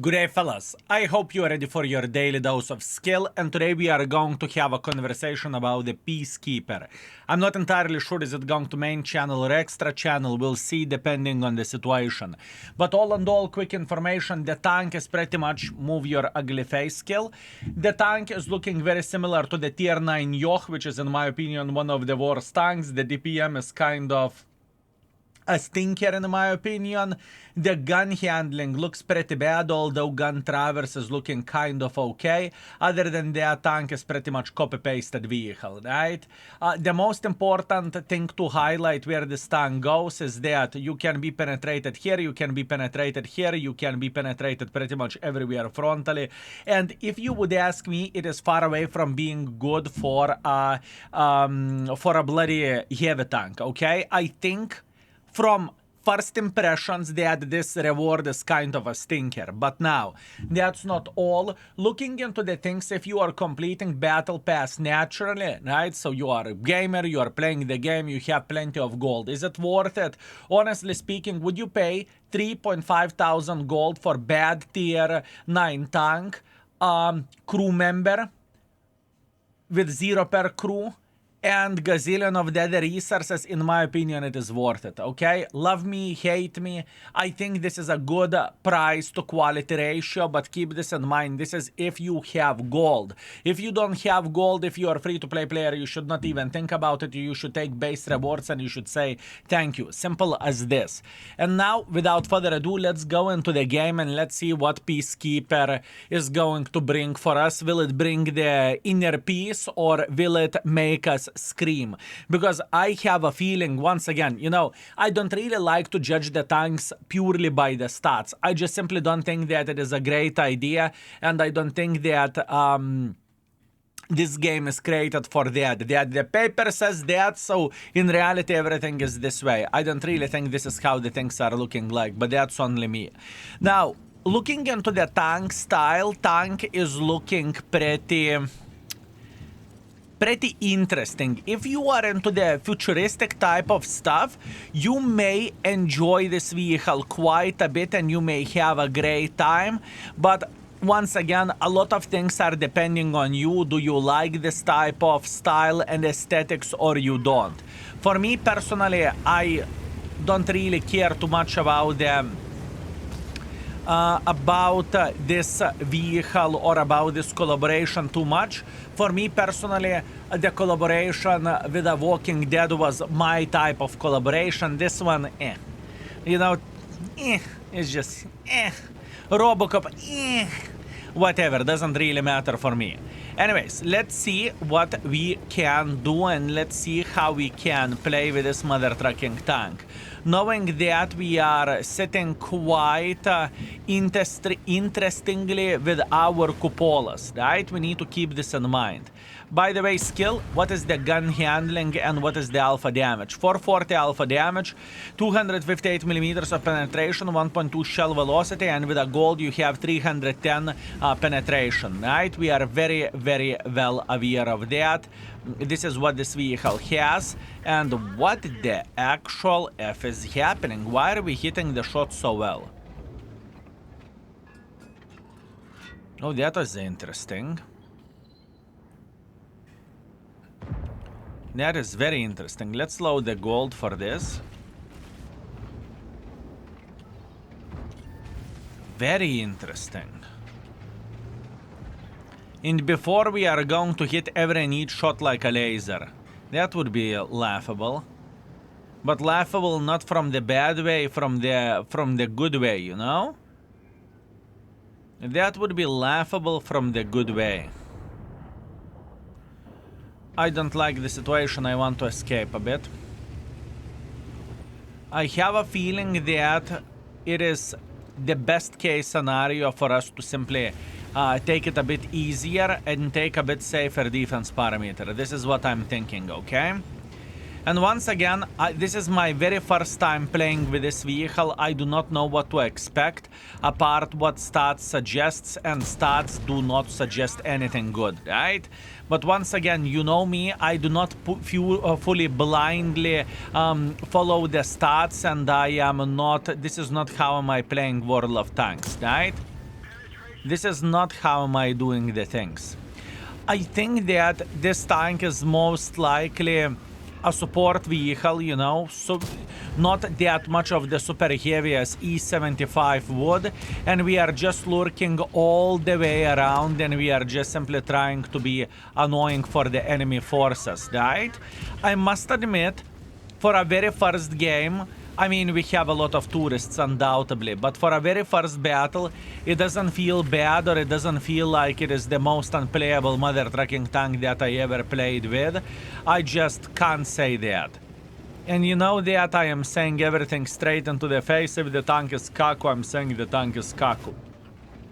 Good day, fellas. I hope you are ready for your daily dose of skill, and today we are going to have a conversation about the Peacekeeper. I'm not entirely sure is it going to main channel or extra channel, we'll see depending on the situation. But all in all, quick information, the tank is pretty much move your ugly face skill. The tank is looking very similar to the tier 9 Yoch, which is in my opinion one of the worst tanks. The DPM is kind of a stinker in my opinion. The gun handling looks pretty bad, although gun traverse is looking kind of okay. Other than that, tank is pretty much copy-pasted vehicle, right? The most important thing to highlight where this tank goes is that you can be penetrated here, you can be penetrated here, you can be penetrated pretty much everywhere frontally. And if you would ask me, it is far away from being good for a bloody heavy tank, okay? I think from first impressions that this reward is kind of a stinker. But now, that's not all. Looking into the things, if you are completing Battle Pass naturally, right? So you are a gamer, you are playing the game, you have plenty of gold. Is it worth it? Honestly speaking, would you pay 3,500 gold for bad tier 9 tank, crew member with 0 per crew? And gazillion of the other resources? In my opinion, it is worth it, okay? Love me, hate me. I think this is a good price to quality ratio, but keep this in mind. This is if you have gold. If you don't have gold, if you are free-to-play player, you should not even think about it. You should take base rewards and you should say thank you. Simple as this. And now, without further ado, let's go into the game and let's see what Peacekeeper is going to bring for us. Will it bring the inner peace or will it make us scream? Because I have a feeling, once again, you know, I don't really like to judge the tanks purely by the stats. I just simply don't think that it is a great idea, and I don't think that this game is created for that. The paper says that, so in reality everything is this way. I don't really think this is how the things are looking like, but that's only me. Now, looking into the tank style, tank is looking pretty interesting. If you are into the futuristic type of stuff, you may enjoy this vehicle quite a bit and you may have a great time. But once again, a lot of things are depending on you. Do you like this type of style and aesthetics or you don't? For me personally, I don't really care too much about this vehicle or about this collaboration too much. For me personally, the collaboration with The Walking Dead was my type of collaboration. This one, you know, it's just ROBOCOP, whatever, doesn't really matter for me. Anyways, let's see what we can do and let's see how we can play with this mother trucking tank. Knowing that we are sitting quite interestingly with our cupolas, right? We need to keep this in mind. By the way, skill, what is the gun handling and what is the alpha damage? 440 alpha damage, 258 millimeters of penetration, 1.2 shell velocity, and with a gold you have 310 penetration, right? We are very, very well aware of that. This is what this vehicle has. And what the actual F is happening? Why are we hitting the shot so well? Oh, that was interesting. That is very interesting. Let's load the gold for this. Very interesting. And before we are going to hit every neat shot like a laser. That would be laughable. But laughable not from the bad way, from the good way, you know? That would be laughable from the good way. I don't like the situation, I want to escape a bit. I have a feeling that it is the best case scenario for us to simply take it a bit easier and take a bit safer defense parameter. This is what I'm thinking, okay? And once again, this is my very first time playing with this vehicle. I do not know what to expect, apart what stats suggests, and stats do not suggest anything good, right? But once again, you know me, I do not fully blindly follow the stats, and I am not, this is not how am I playing World of Tanks, right? This is not how am I doing the things. I think that this tank is most likely a support vehicle, you know, so not that much of the super heavy as E75 would, and we are just lurking all the way around, and we are just simply trying to be annoying for the enemy forces, right? I must admit, for a very first game, I mean, we have a lot of tourists, undoubtedly, but for a very first battle, it doesn't feel bad, or it doesn't feel like it is the most unplayable mother trucking tank that I ever played with. I just can't say that. And you know that I am saying everything straight into the face. If the tank is kaku, I'm saying the tank is kaku.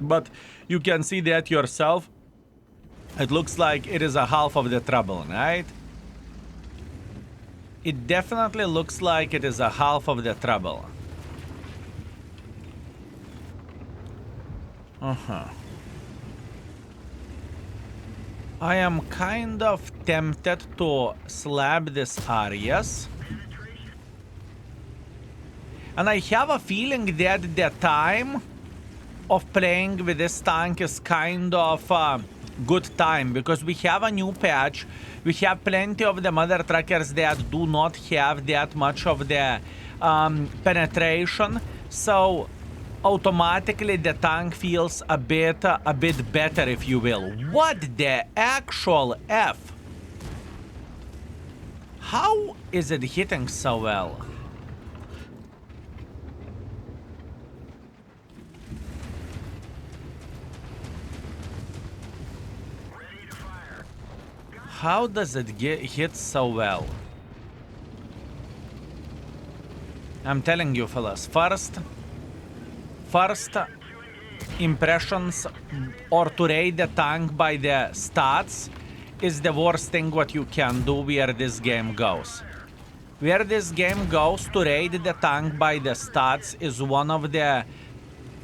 But you can see that yourself. It looks like it is a half of the trouble, right? It definitely looks like it is a half of the trouble. I am kind of tempted to slap this Arias. And I have a feeling that the time of playing with this tank is kind of a good time, because we have a new patch. We have plenty of the mother truckers that do not have that much of the penetration, so automatically the tank feels a bit better, if you will. What the actual F? How is it hitting so well? How does it hit so well? I'm telling you, fellas, first impressions, or to rate the tank by the stats, is the worst thing what you can do where this game goes. Where this game goes, to rate the tank by the stats is one of the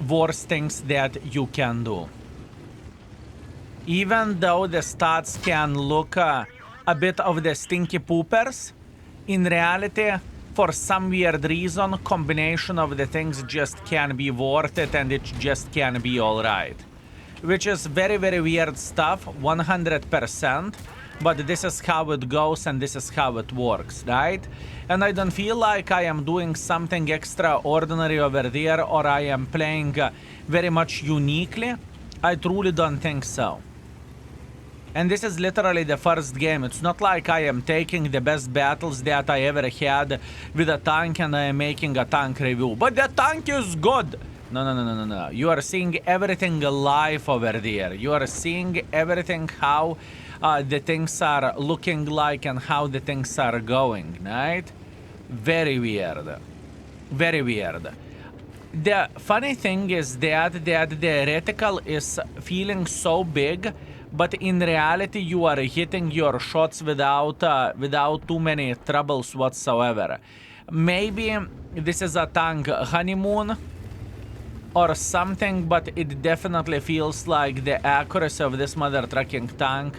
worst things that you can do. Even though the stats can look a bit of the stinky poopers, in reality, for some weird reason, combination of the things just can be worth it, and it just can be alright. Which is very, very weird stuff, 100%, but this is how it goes and this is how it works, right? And I don't feel like I am doing something extraordinary over there, or I am playing very much uniquely. I truly don't think so. And this is literally the first game. It's not like I am taking the best battles that I ever had with a tank and I am making a tank review. But the tank is good! No. You are seeing everything live over there. You are seeing everything, how the things are looking like and how the things are going, right? Very weird. Very weird. The funny thing is that the reticle is feeling so big, but in reality you are hitting your shots without too many troubles whatsoever. Maybe this is a tank honeymoon or something, but it definitely feels like the accuracy of this mother trucking tank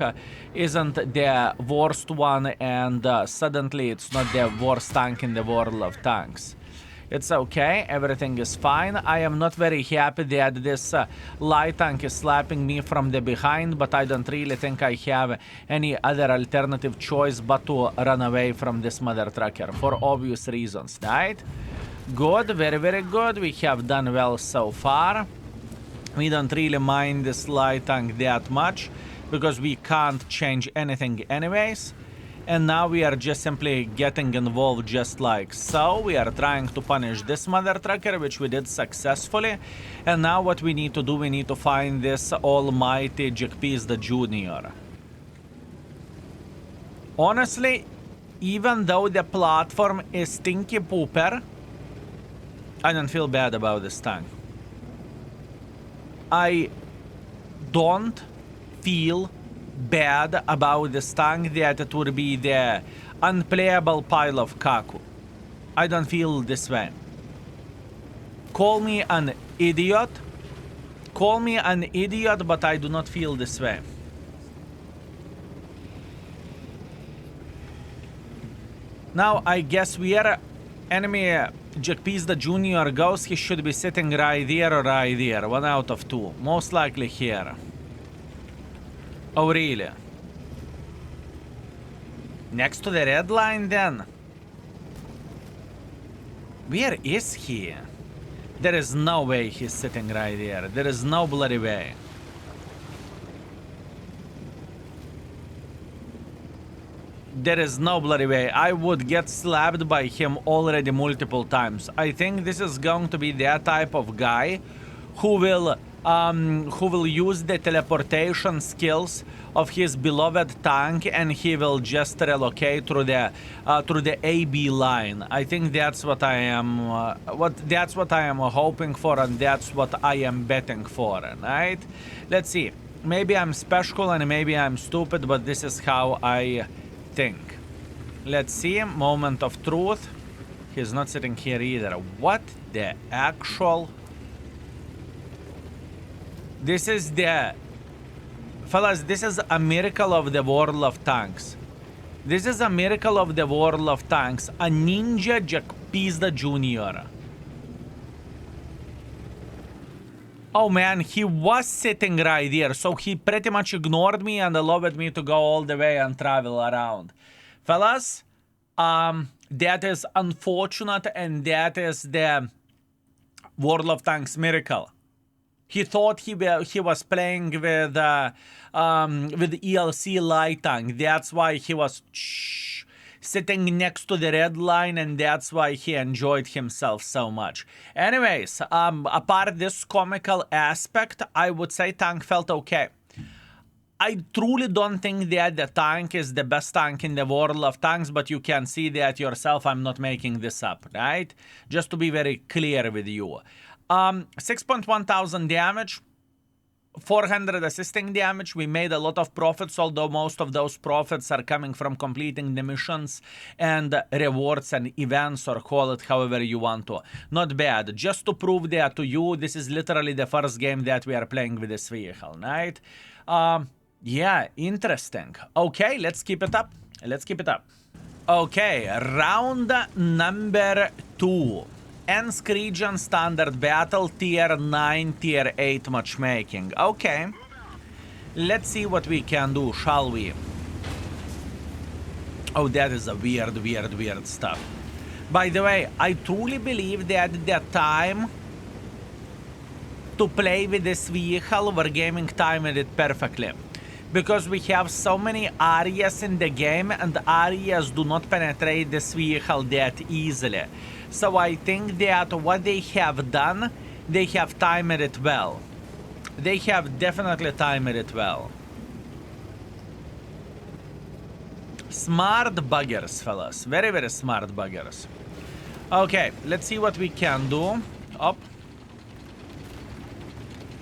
isn't the worst one, and suddenly it's not the worst tank in the world of tanks. It's okay, everything is fine. I am not very happy that this light tank is slapping me from the behind, but I don't really think I have any other alternative choice but to run away from this mother trucker for obvious reasons, right? Good, very, very good. We have done well so far. We don't really mind this light tank that much because we can't change anything anyways. And now we are just simply getting involved just like so. We are trying to punish this mother trucker, which we did successfully. And now what we need to do, we need to find this almighty Jackpiece the Junior. Honestly, even though the platform is stinky pooper, I don't feel bad about this tank. I don't feel bad about this tank that it would be the unplayable pile of kaku. I don't feel this way. Call me an idiot. Call me an idiot, but I do not feel this way. Now, I guess we are enemy Jack the Junior goes, he should be sitting right there or right there. 1 out of 2. Most likely here. Oh, really? Next to the red line, then? Where is he? There is no way he's sitting right there. There is no bloody way. There is no bloody way. I would get slapped by him already multiple times. I think this is going to be that type of guy who will use the teleportation skills of his beloved tank, and he will just relocate through the AB line. I think that's what I am hoping for, and that's what I am betting for, right? Let's see. Maybe I'm special and maybe I'm stupid, but this is how I think. Let's see. Moment of truth. He's not sitting here either. What the actual... This is the... Fellas, this is a miracle of the world of tanks. This is a miracle of the world of tanks. A ninja Jack the Junior. Oh man, he was sitting right there, so he pretty much ignored me and allowed me to go all the way and travel around. Fellas, that is unfortunate, and that is the World of Tanks miracle. He thought he was playing with ELC light tank. That's why he was sitting next to the red line, and that's why he enjoyed himself so much. Anyways, apart this comical aspect, I would say tank felt okay. I truly don't think that the tank is the best tank in the world of tanks, but you can see that yourself. I'm not making this up, right? Just to be very clear with you. 6.1 thousand damage, 400 assisting damage. We made a lot of profits, although most of those profits are coming from completing the missions and rewards and events, or call it however you want to. Not bad. Just to prove that to you, this is literally the first game that we are playing with this vehicle, right? Yeah, interesting. Okay, let's keep it up. Let's keep it up. Okay, round number 2. Ensk Region Standard Battle, Tier 9, Tier 8 matchmaking. Okay. Let's see what we can do, shall we? Oh, that is a weird stuff. By the way, I truly believe that the time to play with this vehicle, Wargaming timed it perfectly. Because we have so many areas in the game, and areas do not penetrate this vehicle that easily. So I think that what they have done, they have timed it well. They have definitely timed it well. Smart buggers, fellas. Very smart buggers. Okay, let's see what we can do. Up.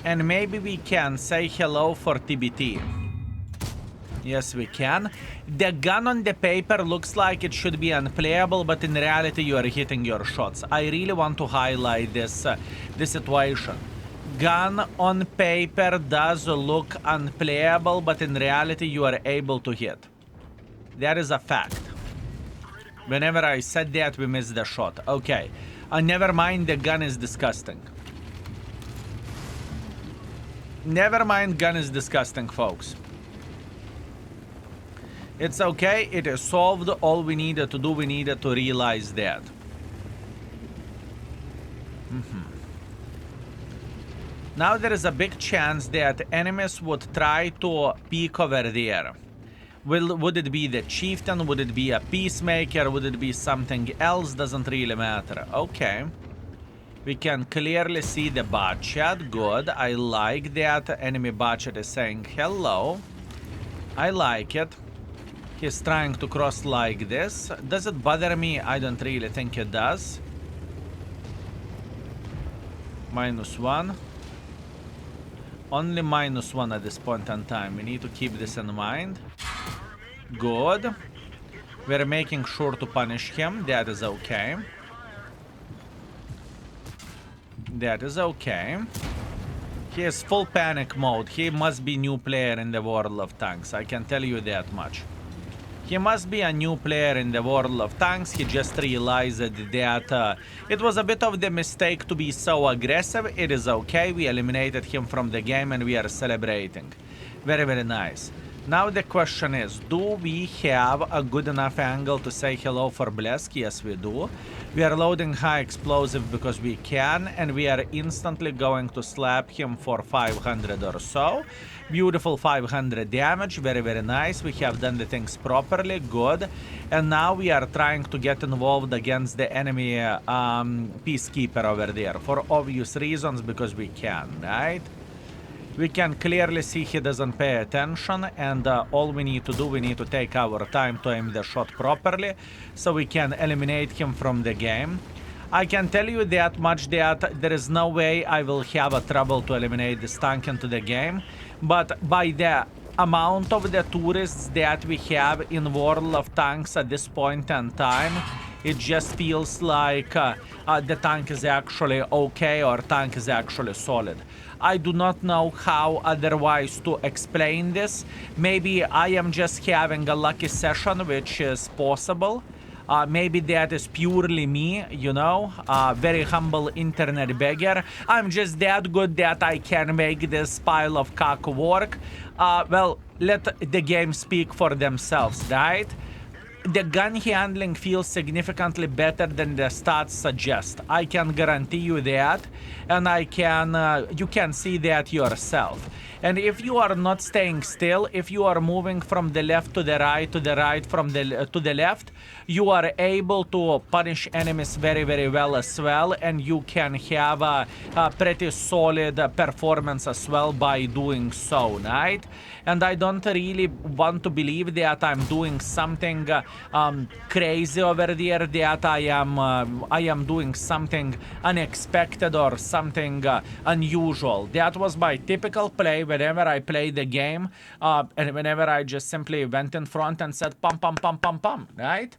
And maybe we can say hello for TBT. Yes, we can. The gun on the paper looks like it should be unplayable, but in reality you are hitting your shots. I really want to highlight this situation. Gun on paper does look unplayable, but in reality you are able to hit. That is a fact. Whenever I said that, we missed the shot. Okay. Never mind, the gun is disgusting. Never mind, gun is disgusting, folks. It's okay, it is solved. All we needed to do, we needed to realize that. Now there is a big chance that enemies would try to peek over there. Would it be the chieftain? Would it be a peacemaker? Would it be something else? Doesn't really matter. Okay. We can clearly see the bot chat. Good. I like that. Enemy bot chat is saying hello. I like it. He's trying to cross like this. Does it bother me? I don't really think it does. -1. Only -1 at this point in time. We need to keep this in mind. Good. We're making sure to punish him. That is okay. That is okay. He is full panic mode. He must be new player in the world of tanks. I can tell you that much. He must be a new player in the world of tanks. He just realized that it was a bit of the mistake to be so aggressive. It is okay. We eliminated him from the game and we are celebrating. Very, very nice. Now the question is, do we have a good enough angle to say hello for Blesk? Yes, we do. We are loading high explosive because we can, and we are instantly going to slap him for 500 or so. Beautiful 500 damage, very, very nice. We have done the things properly, good. And now we are trying to get involved against the enemy Peacekeeper over there for obvious reasons, because we can, right? We can clearly see he doesn't pay attention, and all we need to do, we need to take our time to aim the shot properly, so we can eliminate him from the game. I can tell you that much, that there is no way I will have a trouble to eliminate this tank into the game, but by the amount of the tourists that we have in World of Tanks at this point in time, it just feels like the tank is actually okay, or tank is actually solid. I do not know how otherwise to explain this. Maybe I am just having a lucky session, which is possible. Maybe that is purely me, you know, very humble internet beggar. I'm just that good that I can make this pile of cock work. Well, let the game speak for themselves, right? The gun handling feels significantly better than the stats suggest. I can guarantee you that, and I can, you can see that yourself. And if you are not staying still, if you are moving from the left to the right, to the right from the to the left, you are able to punish enemies very, very well as well, and you can have a pretty solid performance as well by doing so, right? And I don't really want to believe that I'm doing something crazy over there, that I am doing something unexpected or something unusual. That was my typical play whenever I play the game, and whenever I just simply went in front and said pum pum pum pum pum, right?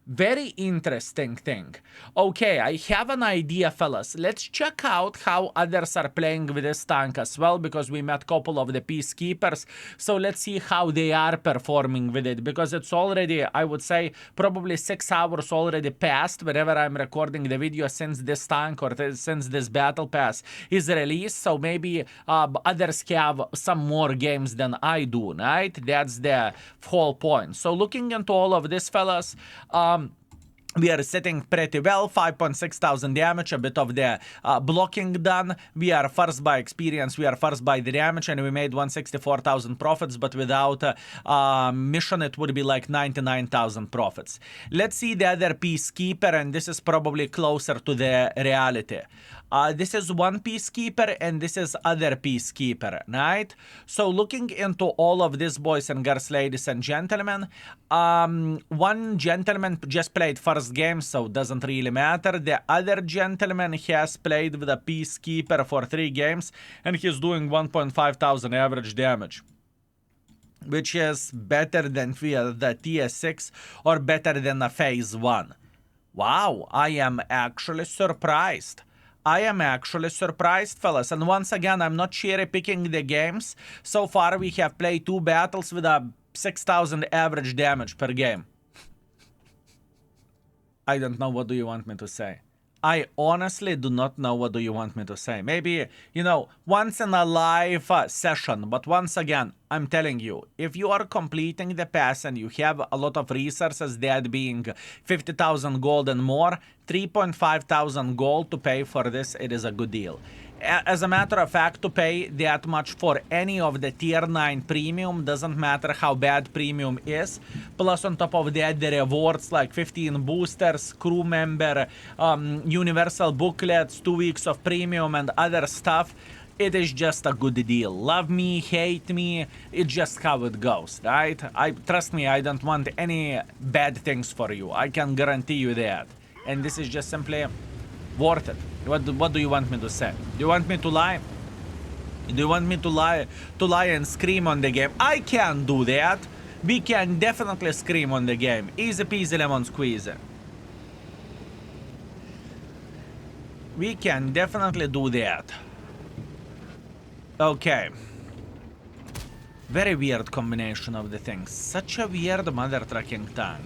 Very interesting thing. Okay, I have an idea, fellas. Let's check out how others are playing with this tank as well, because we met a couple of the Peacekeepers. So let's see how they are performing with it, because it's already, I would say, probably 6 hours already passed whenever I'm recording the video since this tank or since this battle pass is released. So maybe others have some more games than I do, right? That's the whole point. So looking into all of this, fellas, we are sitting pretty well, 5.6 thousand damage, a bit of the blocking done. We are first by experience, we are first by the damage, and we made 164,000 profits, but without mission it would be like 99,000 profits. Let's see the other Peacekeeper, and this is probably closer to the reality. This is one Peacekeeper and this is other Peacekeeper, right? So looking into all of this, boys and girls, ladies and gentlemen, one gentleman just played first game, so doesn't really matter. The other gentleman has played with a Peacekeeper for 3 games and he's doing 1.5 thousand average damage, which is better than the TS6 or better than a phase 1. Wow, I am actually surprised. I am actually surprised, fellas. And once again, I'm not cherry-picking the games. So far, we have played 2 battles with a 6,000 average damage per game. I don't know, what do you want me to say? I honestly do not know what do you want me to say. Maybe, you know, once in a live session. But once again, I'm telling you, if you are completing the pass and you have a lot of resources, that being 50,000 gold and more, 3.5 thousand gold to pay for this, it is a good deal. As a matter of fact, to pay that much for any of the tier 9 premium, doesn't matter how bad premium is, plus on top of that the rewards like 15 boosters, crew member, universal booklets, 2 weeks of premium and other stuff, it is just a good deal. Love me, hate me, it's just how it goes, right? Trust me, I don't want any bad things for you, I can guarantee you that. And this is just simply worth it. What do you want me to say? Do you want me to lie? Do you want me to lie and scream on the game? I can do that. We can definitely scream on the game. Easy peasy lemon squeezy. We can definitely do that. Okay. Very weird combination of the things. Such a weird mother trucking tank.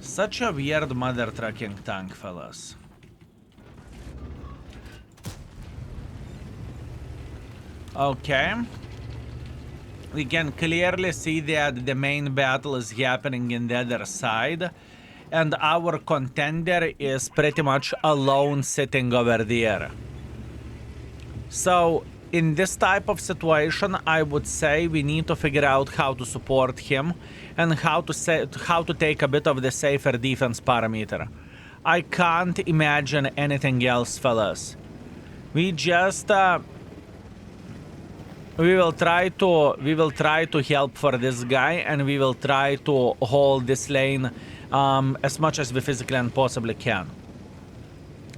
Such a weird mother trucking tank, fellas. Okay. We can clearly see that the main battle is happening in the other side. And our contender is pretty much alone sitting over there. So, in this type of situation, I would say we need to figure out how to support him and how to take a bit of the safer defense parameter. I can't imagine anything else, fellas. We just we will try to help for this guy, and we will try to hold this lane as much as we physically and possibly can.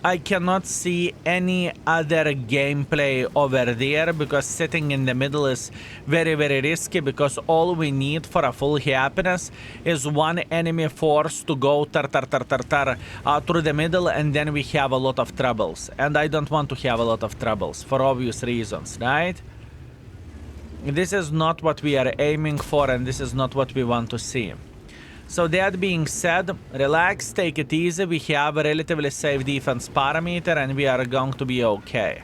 I cannot see any other gameplay over there because sitting in the middle is very, very risky, because all we need for a full happiness is one enemy force to go through the middle, and then we have a lot of troubles. And I don't want to have a lot of troubles for obvious reasons, right? This is not what we are aiming for, and this is not what we want to see. So that being said, relax, take it easy. We have a relatively safe defense parameter, and we are going to be okay.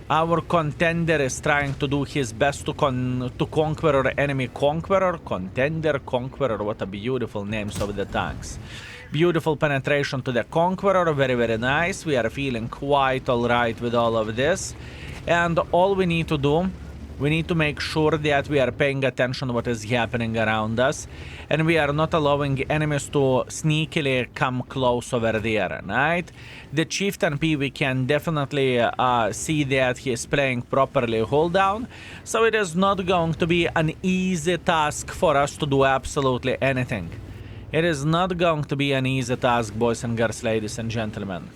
Our contender is trying to do his best to conquer enemy conqueror. Contender, conqueror, what a beautiful names of the tanks. Beautiful penetration to the conqueror, very, very nice. We are feeling quite alright with all of this. And all we need to do, we need to make sure that we are paying attention to what is happening around us, and we are not allowing enemies to sneakily come close over there, right? The Chieftain P, we can definitely see that he is playing properly hold down, so it is not going to be an easy task for us to do absolutely anything. It is not going to be an easy task, boys and girls, ladies and gentlemen.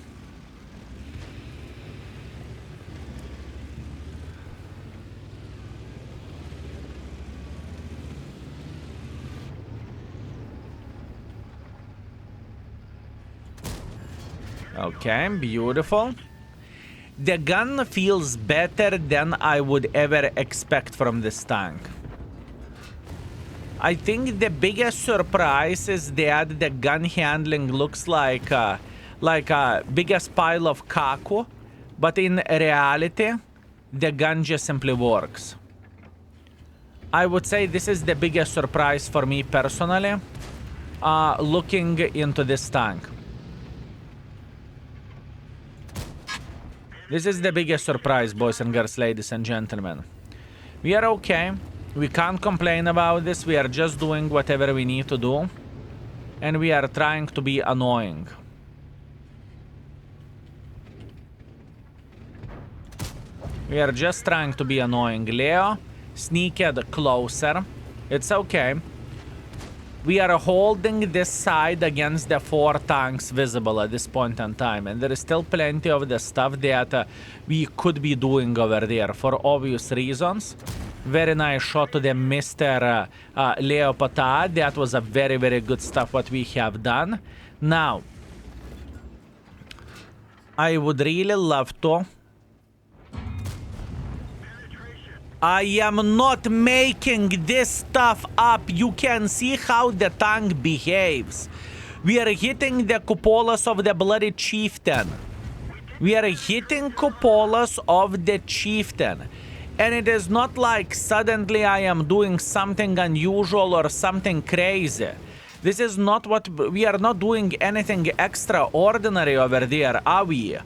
Okay, beautiful. The gun feels better than I would ever expect from this tank. I think the biggest surprise is that the gun handling looks like a biggest pile of kaku, but in reality, the gun just simply works. I would say this is the biggest surprise for me personally, looking into this tank. This is the biggest surprise, boys and girls, ladies and gentlemen. We are okay. We can't complain about this. We are just doing whatever we need to do. And we are trying to be annoying. We are just trying to be annoying. Leo, sneak it closer. It's okay. We are holding this side against the 4 tanks visible at this point in time. And there is still plenty of the stuff that we could be doing over there for obvious reasons. Very nice shot to the Mr. Leo Pata. That was a very, very good stuff what we have done. Now, I would really love to... I am not making this stuff up. You can see how the tank behaves. We are hitting the cupolas of the bloody chieftain. We are hitting cupolas of the chieftain. And it is not like suddenly I am doing something unusual or something crazy. This is not what... We are not doing anything extraordinary over there, are we?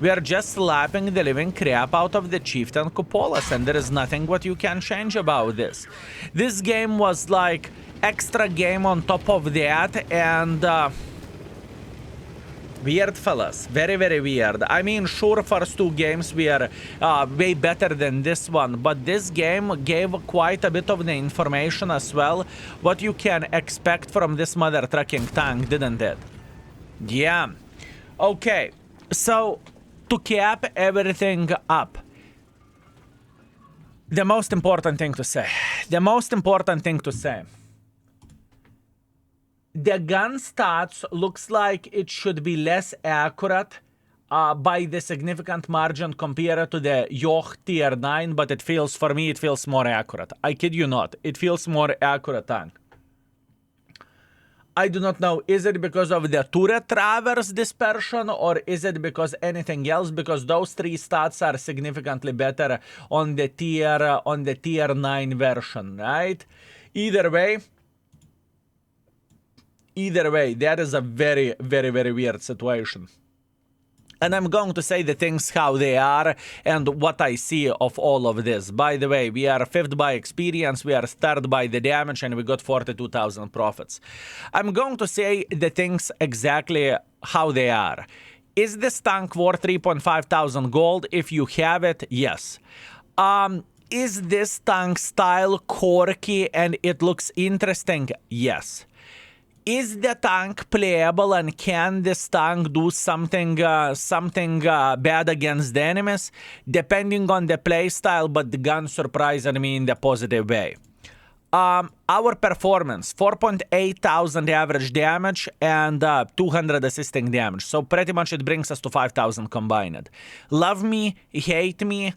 We are just slapping the living crap out of the Chieftain cupolas, and there is nothing what you can change about this. This game was like extra game on top of that, and weird, fellas. Very, very weird. I mean, sure, first 2 games were way better than this one, but this game gave quite a bit of the information as well, what you can expect from this mother trucking tank, didn't it? Yeah. Okay, so... to cap everything up, the most important thing to say, the gun stats looks like it should be less accurate by the significant margin compared to the Yoch Tier 9, but for me, it feels more accurate. I kid you not. It feels more accurate tank. I do not know, is it because of the turret traverse dispersion or is it because anything else? Because those three stats are significantly better on the tier 9 version, right? Either way, that is a very, very, very weird situation. And I'm going to say the things how they are and what I see of all of this. By the way, we are 5th by experience, we are 3rd by the damage, and we got 42,000 profits. I'm going to say the things exactly how they are. Is this tank worth 3.5 thousand gold? If you have it, yes. Is this tank style quirky and it looks interesting? Yes. Is the tank playable and can this tank do something bad against the enemies? Depending on the playstyle, but the gun surprised me in the positive way. Our performance, 4.8 thousand average damage and 200 assisting damage. So pretty much it brings us to 5,000 combined. Love me, hate me.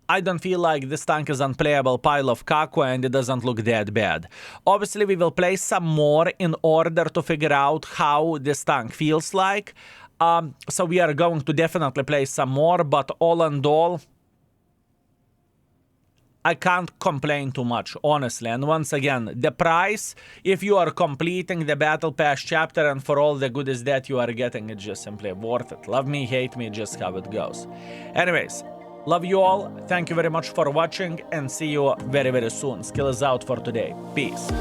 I don't feel like this tank is unplayable pile of caca and it doesn't look that bad. Obviously, we will play some more in order to figure out how this tank feels like. So we are going to definitely play some more, but all in all, I can't complain too much, honestly. And once again, the price, if you are completing the Battle Pass chapter and for all the goodies that you are getting, it's just simply worth it. Love me, hate me, just how it goes. Anyways, love you all. Thank you very much for watching and see you very, very soon. Skill is out for today. Peace.